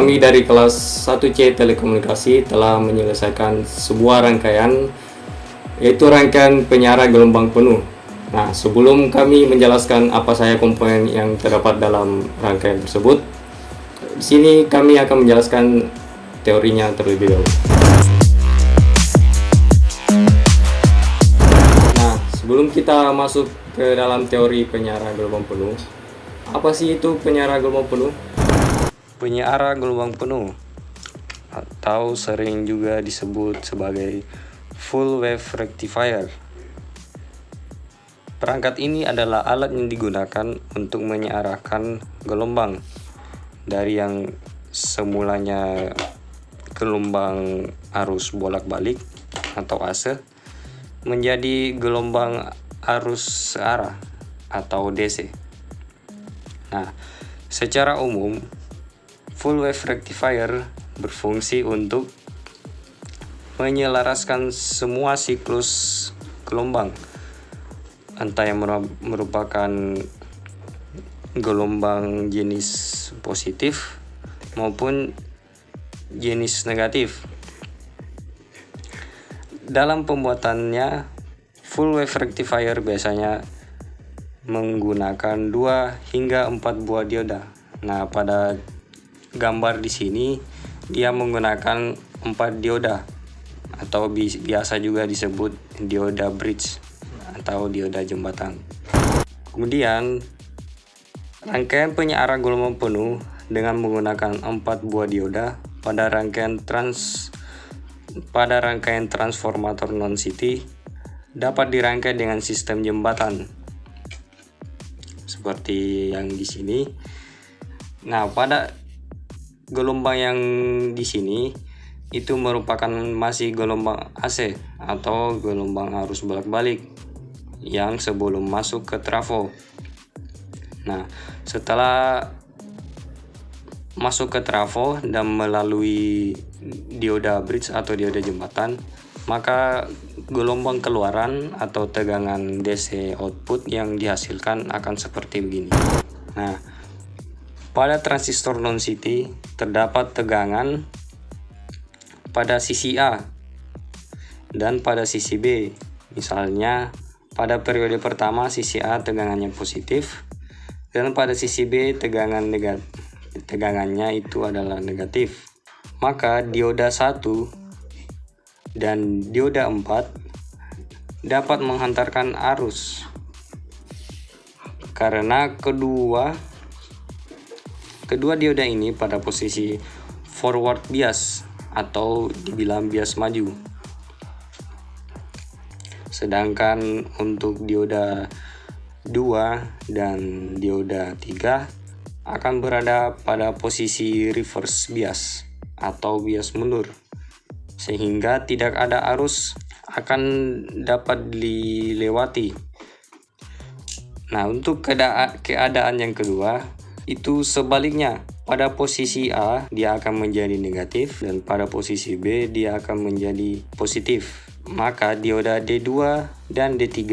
kami dari kelas 1C Telekomunikasi telah menyelesaikan sebuah rangkaian, yaitu rangkaian penyiaran gelombang penuh. Nah, sebelum kami menjelaskan apa saja komponen yang terdapat dalam rangkaian tersebut, di sini kami akan menjelaskan teorinya terlebih dahulu. Nah, sebelum kita masuk ke dalam teori penyiaran gelombang penuh, apa sih itu penyiaran gelombang penuh? Penyiaran gelombang penuh atau sering juga disebut sebagai full wave rectifier. Perangkat ini adalah alat yang digunakan untuk menyiarahkan gelombang dari yang semulanya gelombang arus bolak-balik atau AC menjadi gelombang arus searah atau DC. Nah, secara umum full wave rectifier berfungsi untuk menyelaraskan semua siklus gelombang, entah yang merupakan gelombang jenis positif maupun jenis negatif. Dalam pembuatannya, full wave rectifier biasanya menggunakan 2 hingga 4 buah dioda. Nah, pada gambar di sini dia menggunakan 4 dioda atau biasa juga disebut dioda bridge atau dioda jembatan. Kemudian rangkaian penyiaran gelombang penuh dengan menggunakan 4 buah dioda pada rangkaian transformator non-CT dapat dirangkai dengan sistem jembatan seperti yang di sini. Nah, pada gelombang yang di sini itu merupakan masih gelombang AC atau gelombang arus bolak-balik yang sebelum masuk ke trafo. Nah, setelah masuk ke trafo dan melalui dioda bridge atau dioda jembatan, maka gelombang keluaran atau tegangan DC output yang dihasilkan akan seperti begini. Nah, pada transistor non-CT terdapat tegangan pada sisi A dan pada sisi B. Misalnya, pada periode pertama sisi A tegangannya positif dan pada sisi B tegangannya itu adalah negatif. Maka dioda 1 dan dioda 4 dapat menghantarkan arus karena kedua dioda ini pada posisi forward bias atau dibilang bias maju. Sedangkan untuk dioda 2 dan dioda 3 akan berada pada posisi reverse bias atau bias mundur, sehingga tidak ada arus akan dapat dilewati. Nah, untuk keadaan yang kedua itu sebaliknya. Pada posisi A dia akan menjadi negatif dan pada posisi B dia akan menjadi positif. Maka dioda D2 dan D3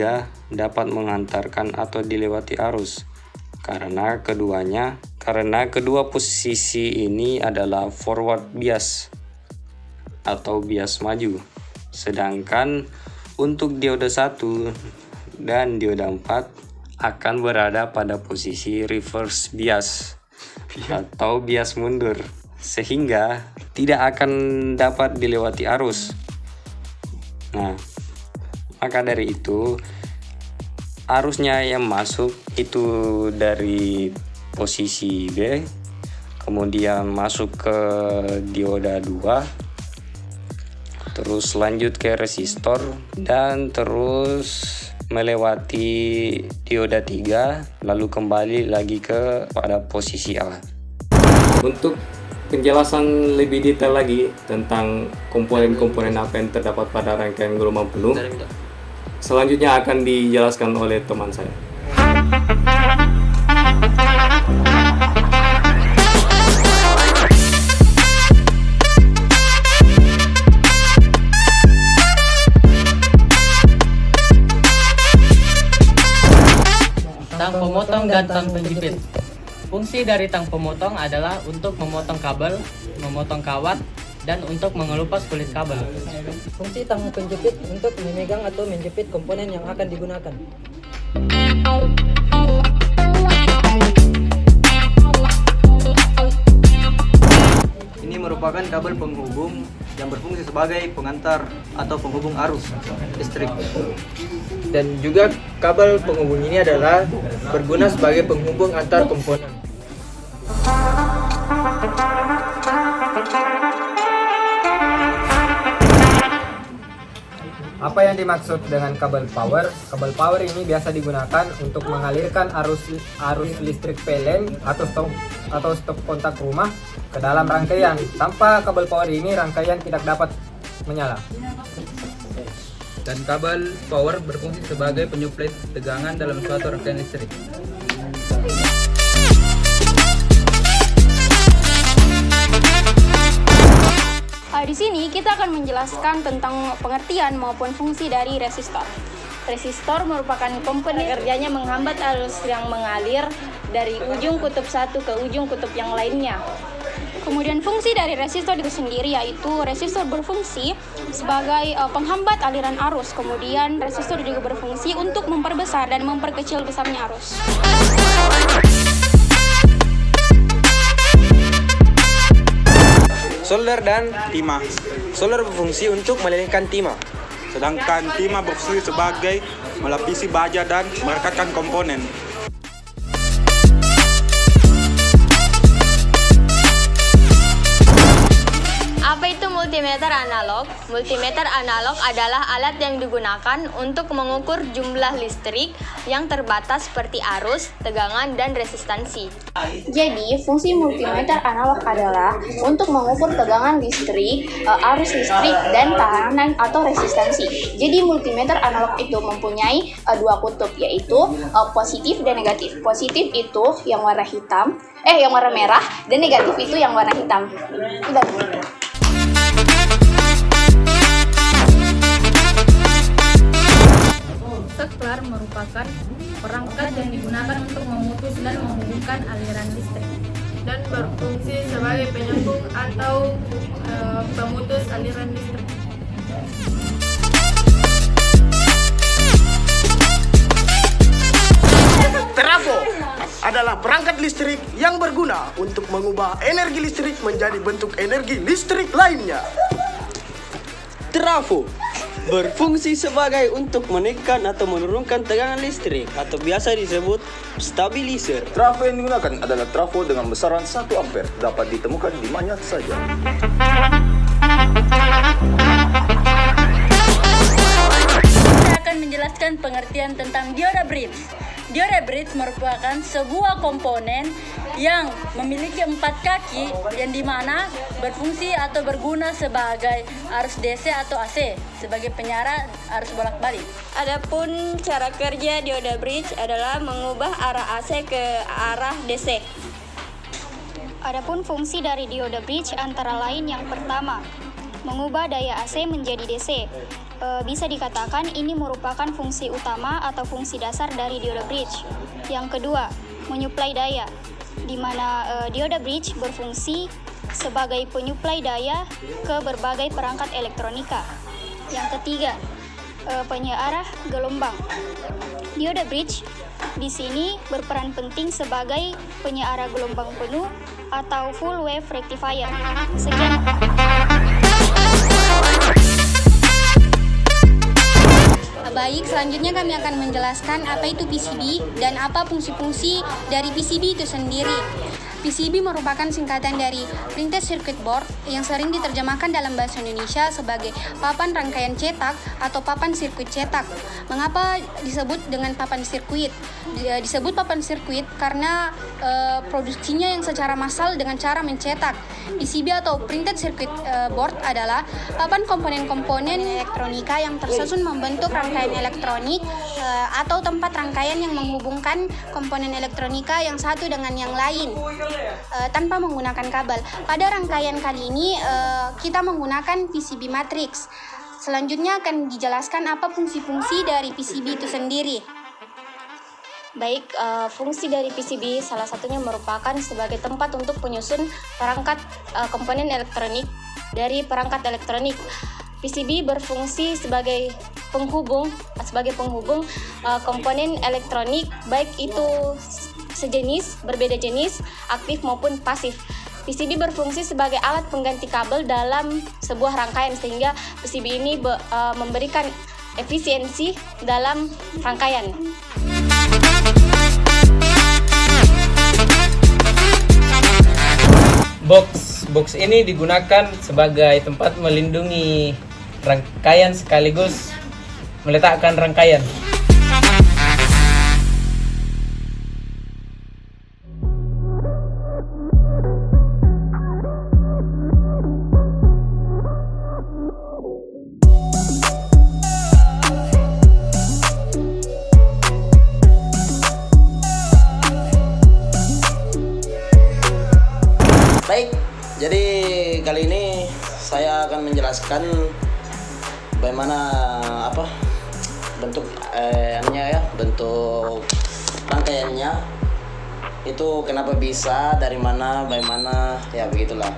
dapat menghantarkan atau dilewati arus karena kedua posisi ini adalah forward bias atau bias maju. Sedangkan untuk dioda 1 dan dioda 4 akan berada pada posisi reverse bias atau bias mundur, sehingga tidak akan dapat dilewati arus. Nah, maka dari itu arusnya yang masuk itu dari posisi B, kemudian masuk ke dioda 2, terus lanjut ke resistor dan terus melewati dioda 3 lalu kembali lagi pada posisi A. Untuk penjelasan lebih detail lagi tentang komponen-komponen apa yang terdapat pada rangkaian gelombang penuh, selanjutnya akan dijelaskan oleh teman saya. Tang pemotong dan tang penjepit. Fungsi dari tang pemotong adalah untuk memotong kabel, memotong kawat, dan untuk mengelupas kulit kabel. Fungsi tang penjepit untuk memegang atau menjepit komponen yang akan digunakan. Ini merupakan kabel penghubung yang berfungsi sebagai pengantar atau penghubung arus listrik. Dan juga kabel penghubung ini adalah berguna sebagai penghubung antar komponen. Apa yang dimaksud dengan kabel power? Kabel power ini biasa digunakan untuk mengalirkan arus listrik PLN atau stop kontak rumah ke dalam rangkaian. Tanpa kabel power ini rangkaian tidak dapat menyala. Dan kabel power berfungsi sebagai penyuplai tegangan dalam suatu rangkaian listrik. Di sini kita akan menjelaskan tentang pengertian maupun fungsi dari resistor. Resistor merupakan komponen kerjanya menghambat arus yang mengalir dari ujung kutub satu ke ujung kutub yang lainnya. Kemudian fungsi dari resistor itu sendiri yaitu resistor berfungsi sebagai penghambat aliran arus. Kemudian resistor juga berfungsi untuk memperbesar dan memperkecil besarnya arus. Solder dan timah. Solder berfungsi untuk melelehkan timah, sedangkan timah berfungsi sebagai melapisi baja dan merekatkan komponen. Apa itu multimeter analog? Multimeter analog adalah alat yang digunakan untuk mengukur jumlah listrik yang terbatas seperti arus, tegangan, dan resistansi. Jadi, fungsi multimeter analog adalah untuk mengukur tegangan listrik, arus listrik, dan tekanan atau resistansi. Jadi, multimeter analog itu mempunyai dua kutub, yaitu positif dan negatif. Positif itu yang warna merah, dan negatif itu yang warna hitam. Saklar merupakan perangkat yang digunakan untuk memutus dan menghubungkan aliran listrik dan berfungsi sebagai penyambung atau pemutus aliran listrik. Trafo adalah perangkat listrik yang berguna untuk mengubah energi listrik menjadi bentuk energi listrik lainnya. Trafo berfungsi sebagai untuk menekan atau menurunkan tegangan listrik atau biasa disebut stabilizer. Trafo yang digunakan adalah trafo dengan besaran 1 ampere, dapat ditemukan di mana saja. Saya akan menjelaskan pengertian tentang dioda bridge. Dioda bridge merupakan sebuah komponen yang memiliki 4 kaki yang dimana berfungsi atau berguna sebagai arus DC atau AC sebagai penyara arus bolak-balik. Adapun cara kerja dioda bridge adalah mengubah arah AC ke arah DC. Adapun fungsi dari dioda bridge antara lain yang pertama, mengubah daya AC menjadi DC. Bisa dikatakan ini merupakan fungsi utama atau fungsi dasar dari dioda bridge. Yang kedua, menyuplai daya, di mana dioda bridge berfungsi sebagai penyuplai daya ke berbagai perangkat elektronika. Yang ketiga, penyearah gelombang. Dioda bridge di sini berperan penting sebagai penyearah gelombang penuh atau full wave rectifier. Sekian. Baik, selanjutnya kami akan menjelaskan apa itu PCB dan apa fungsi-fungsi dari PCB itu sendiri. PCB merupakan singkatan dari Printed Circuit Board yang sering diterjemahkan dalam bahasa Indonesia sebagai papan rangkaian cetak atau papan sirkuit cetak. Mengapa disebut dengan papan sirkuit? Disebut papan sirkuit karena produksinya yang secara massal dengan cara mencetak. PCB atau Printed Circuit Board adalah papan komponen-komponen elektronika yang tersusun membentuk rangkaian elektronik atau tempat rangkaian yang menghubungkan komponen elektronika yang satu dengan yang lain tanpa menggunakan kabel. Pada rangkaian kali ini kita menggunakan PCB matrix. Selanjutnya akan dijelaskan apa fungsi-fungsi dari PCB itu sendiri. Baik, fungsi dari PCB salah satunya merupakan sebagai tempat untuk penyusun perangkat komponen elektronik dari perangkat elektronik. PCB berfungsi sebagai penghubung komponen elektronik, baik itu sejenis, berbeda jenis, aktif maupun pasif. PCB berfungsi sebagai alat pengganti kabel dalam sebuah rangkaian, sehingga PCB ini memberikan efisiensi dalam rangkaian. Box ini digunakan sebagai tempat melindungi rangkaian sekaligus meletakkan rangkaian. Baik, jadi kali ini saya akan menjelaskan bagaimana bentuk bentuk rangkaiannya itu, kenapa bisa, dari mana, bagaimana, ya begitulah.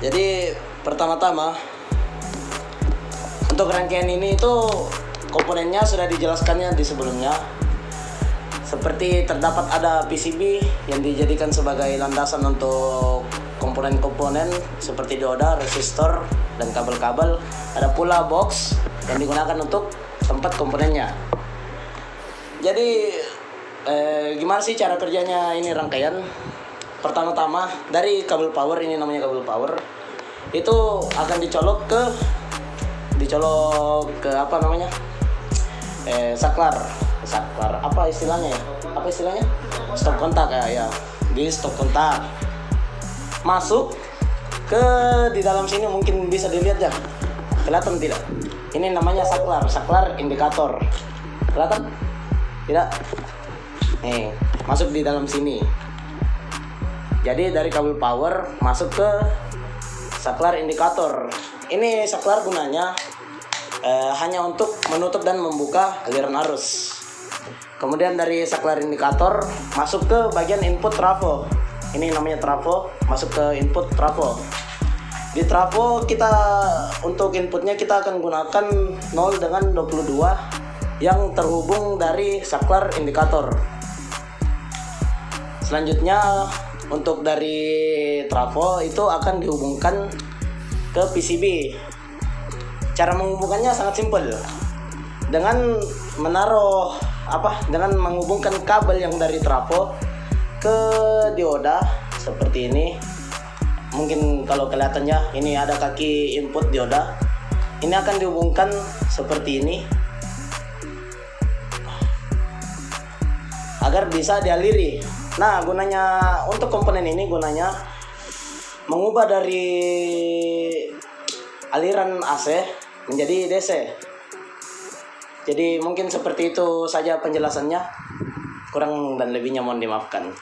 Jadi pertama-tama untuk rangkaian ini itu komponennya sudah dijelaskannya di sebelumnya. Seperti terdapat ada PCB yang dijadikan sebagai landasan untuk komponen-komponen seperti dioda, resistor, dan kabel-kabel. Ada pula box yang digunakan untuk tempat komponennya. Jadi gimana sih cara kerjanya ini rangkaian? Pertama-tama dari kabel power, ini namanya kabel power, itu akan dicolok ke apa namanya? Saklar, apa istilahnya ya? Stop kontak ya. Di stop kontak. Masuk ke di dalam sini, mungkin bisa dilihat ya. Kelihatan tidak? Ini namanya saklar indikator. Kelihatan? Tidak? Nih, masuk di dalam sini. Jadi dari kabel power masuk ke saklar indikator. Ini saklar gunanya hanya untuk menutup dan membuka aliran arus. Kemudian dari saklar indikator masuk ke bagian input trafo. Ini namanya trafo, masuk ke input trafo. Di trafo kita untuk inputnya kita akan gunakan 0 dengan 22 yang terhubung dari saklar indikator. Selanjutnya untuk dari trafo itu akan dihubungkan ke PCB. Cara menghubungkannya sangat simpel. Dengan dengan menghubungkan kabel yang dari trafo ke dioda seperti ini. Mungkin kalau kelihatannya ini ada kaki input dioda. Ini akan dihubungkan seperti ini agar bisa dialiri. Nah, gunanya untuk komponen ini gunanya mengubah dari aliran AC menjadi DC. Jadi mungkin seperti itu saja penjelasannya. Kurang dan lebihnya mohon dimaafkan.